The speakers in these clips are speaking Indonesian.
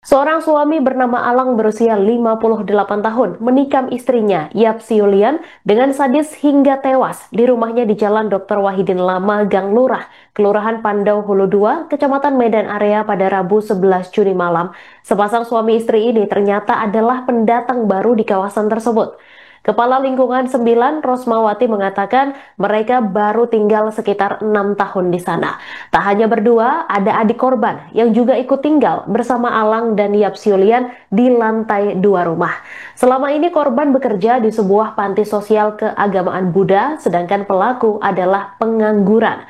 Seorang suami bernama Alang berusia 58 tahun menikam istrinya, Yapsi Yulian, dengan sadis hingga tewas di rumahnya di Jalan Dr. Wahidin Lama, Gang Lurah, Kelurahan Pandau Hulu 2, Kecamatan Medan Area pada Rabu 11 Juni malam. Sepasang suami istri ini ternyata adalah pendatang baru di kawasan tersebut. Kepala Lingkungan 9, Rosmawati, mengatakan mereka baru tinggal sekitar 6 tahun di sana. Tak hanya berdua, ada adik korban yang juga ikut tinggal bersama Alang dan Yapsi Yulian di lantai 2 rumah. Selama ini korban bekerja di sebuah panti sosial keagamaan Buddha, sedangkan pelaku adalah pengangguran.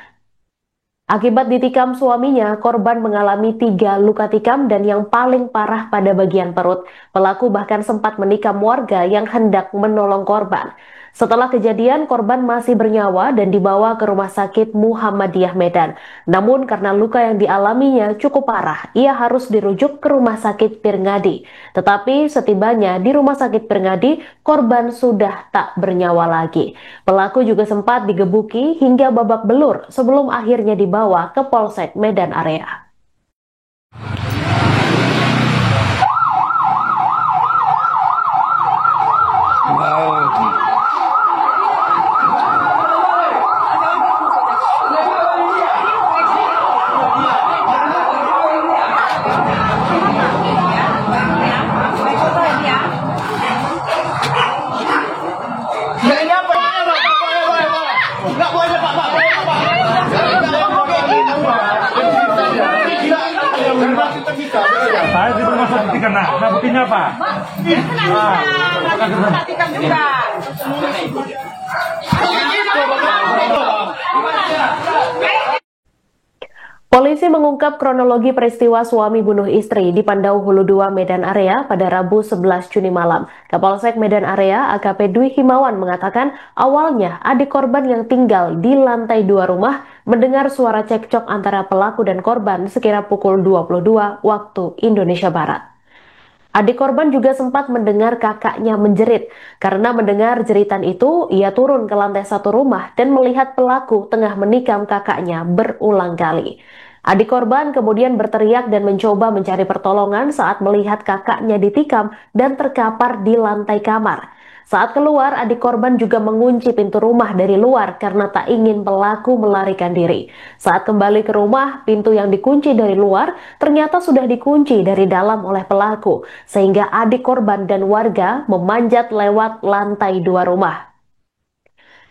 Akibat ditikam suaminya, korban mengalami 3 luka tikam dan yang paling parah pada bagian perut. Pelaku bahkan sempat menikam warga yang hendak menolong korban. Setelah kejadian, korban masih bernyawa dan dibawa ke Rumah Sakit Muhammadiyah Medan. Namun karena luka yang dialaminya cukup parah, ia harus dirujuk ke Rumah Sakit Pirngadi. Tetapi setibanya di Rumah Sakit Pirngadi, korban sudah tak bernyawa lagi. Pelaku juga sempat digebuki hingga babak belur sebelum akhirnya dibawa ke Polsek Medan Area. Saya di rumah sakit kena, buktinya apa? Juga. Polisi mengungkap kronologi peristiwa suami bunuh istri di Pandau Hulu 2 Medan Area pada Rabu 11 Juni malam. Kapolsek Medan Area AKP Dwi Himawan mengatakan awalnya adik korban yang tinggal di lantai 2 rumah mendengar suara cekcok antara pelaku dan korban sekira pukul 22 waktu Indonesia Barat. Adik korban juga sempat mendengar kakaknya menjerit. Karena mendengar jeritan itu, ia turun ke lantai 1 rumah dan melihat pelaku tengah menikam kakaknya berulang kali. Adik korban kemudian berteriak dan mencoba mencari pertolongan saat melihat kakaknya ditikam dan terkapar di lantai kamar. Saat keluar, adik korban juga mengunci pintu rumah dari luar karena tak ingin pelaku melarikan diri. Saat kembali ke rumah, pintu yang dikunci dari luar ternyata sudah dikunci dari dalam oleh pelaku, sehingga adik korban dan warga memanjat lewat lantai 2 rumah.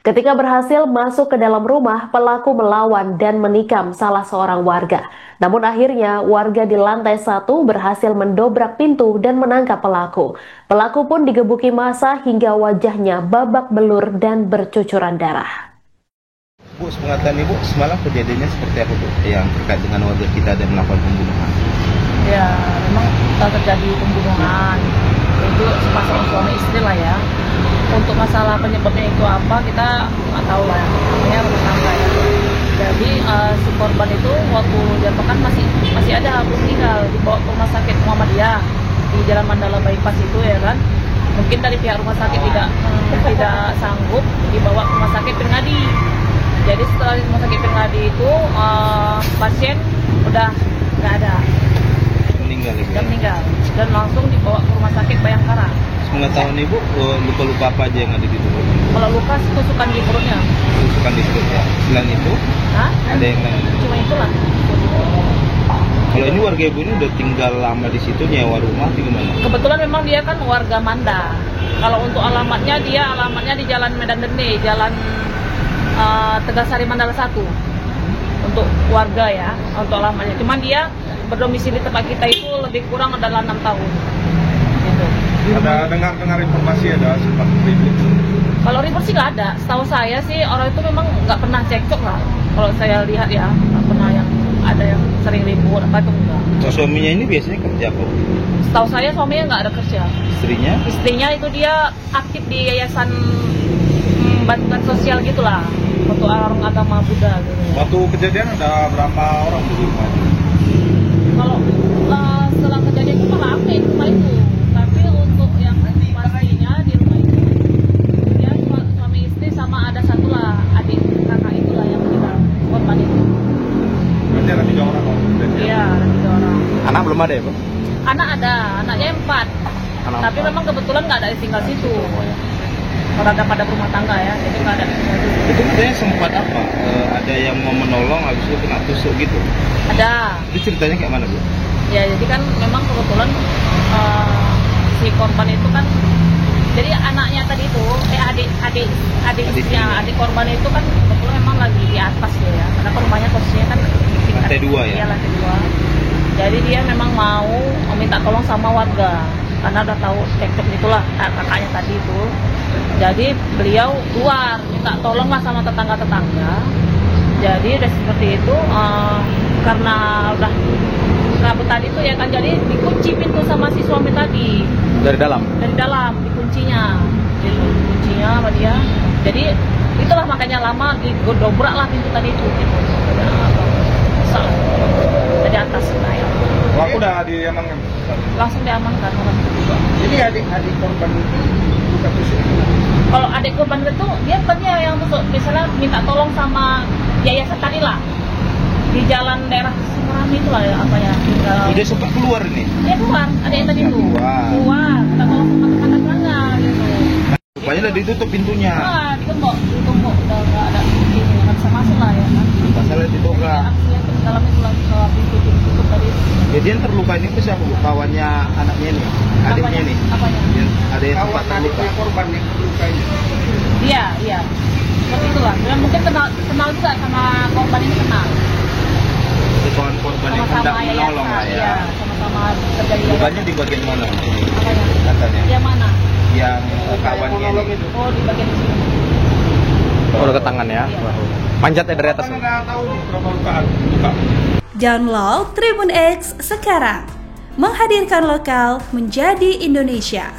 Ketika berhasil masuk ke dalam rumah, pelaku melawan dan menikam salah seorang warga. Namun akhirnya warga di lantai 1 berhasil mendobrak pintu dan menangkap pelaku. Pelaku pun digebuki massa hingga wajahnya babak belur dan bercucuran darah. Bu, sepengetahuan Ibu, semalam kejadiannya seperti apa Bu? Yang terkait dengan warga kita dan melakukan pembunuhan. Ya, memang terjadi pembunuhan. Itu sepasang suami istri lah ya. Untuk masalah penyebabnya itu apa kita nggak tahu lah. Namanya rumah tangga ya. Jadi si korban itu waktu diapakan masih ada belum tinggal, dibawa ke Rumah Sakit Muhammadiyah di Jalan Mandala Bypass itu ya kan. Mungkin dari pihak rumah sakit tidak sanggup dibawa ke Rumah Sakit Pirngadi. Jadi setelah di Rumah Sakit Pirngadi itu pasien udah nggak ada. Meninggal dan langsung dibawa ke Rumah Sakit Bayangkara. Pengetahuan Ibu, luka-luka apa aja yang ada di tubuh? Kalau luka tusukan di perutnya. Tusukan di perut ya. Selain itu, ada yang lain? Cuma itulah. Kalau ini warga Ibu ini udah tinggal lama di situ, nyewa rumah di mana? Kebetulan memang dia kan warga Manda. Kalau untuk alamatnya di Jalan Medan Dende, Jalan Tegasari Mandala 1. Untuk warga ya, untuk alamatnya. Cuman dia berdomisili tempat kita itu lebih kurang adalah 6 tahun. Gitu. Ada dengar informasi ada sempat ribut? Kalau ribut sih nggak ada. Setahu saya sih orang itu memang nggak pernah cekcok lah. Kalau saya lihat ya, nggak pernah yang ada yang sering ribut apa itu enggak. Suaminya ini biasanya kerja apa? Setahu saya suaminya nggak ada kerja. Istrinya? Istrinya itu dia aktif di yayasan bantuan sosial gitulah untuk orang agama Buddha gitu. Waktu kejadian ada berapa orang di rumah? Kalau setelah kejadian itu malah ramai di rumah itu. Tapi untuk yang pastinya di rumah itu dia suami istri sama ada satu lah adik kakak itulah yang meninggal korban itu. Berarti ada 3 orang? Iya, ada 3 orang. Anak belum ada ya Bu? Anak anaknya 4. Tapi memang kebetulan nggak ada yang tinggal situ. Orang pada rumah tangga ya, jadi nggak ada yang tinggal situ. Itu katanya sempat apa? Ada yang mau menolong, habis itu kena tusuk gitu. Ada. Itu ceritanya kayak mana, Bu? Ya jadi kan memang kebetulan si korban itu kan, jadi anaknya tadi itu, adik korban itu kan kebetulan memang lagi di atas ya, karena rumahnya posisinya kan di Lantai 2 ya? Iya, lantai 2. Jadi dia memang mau minta tolong sama warga, karena udah tahu cekcok itulah kakaknya tadi itu. Jadi beliau keluar minta tolong lah sama tetangga-tetangga. Jadi udah seperti itu, karena udah kabut tadi itu ya kan, jadi dikunci pintu sama si suami tadi. Dari dalam? Dari dalam dikuncinya sama dia. Jadi itulah makanya lama didobrak lah pintu tadi itu gitu. Dari atas naik. Aku udah diamankan. Langsung diamankan orang itu juga. Jadi adik korban itu bukan tusuk. Kalau adik korban itu dia bukannya yang tusuk, misalnya minta tolong sama yayasan tadi lah. Di jalan daerah Semarang itu lah ya, apa ya. Udah sempat keluar ini? Dia keluar, ada yang tadi tuh. Keluar, minta tolong sama tetangga-tetangga gitu. Rupanya udah ditutup pintunya. Ditumpuk, udah nggak ada pintunya, nggak bisa masuk lah ya kan. Masalah dibuka. Aksi yang ke dalam itu lah, ke pintu ditutup tadi. Jadi yang terluka ini siapa, Bu? Kawannya anaknya nih, adiknya nih. Apanya? Ada yang sempat terluka. Korban yang terluka ini. Iya. Seperti itulah. Dan mungkin kenal juga sama korban ini, kenal. Kawan korban yang hendak menolong lah ya. Iya, sama-sama terjadi. Lukanya di bagian mana? Apanya? Katanya. Yang mana? Yang kawannya ini. Oh, di bagian sini. Oh, udah ke tangan ya. Manjat ya dari atas. Kan nggak tahu berapa lukaan. Download Tribun X sekarang. Menghadirkan lokal menjadi Indonesia.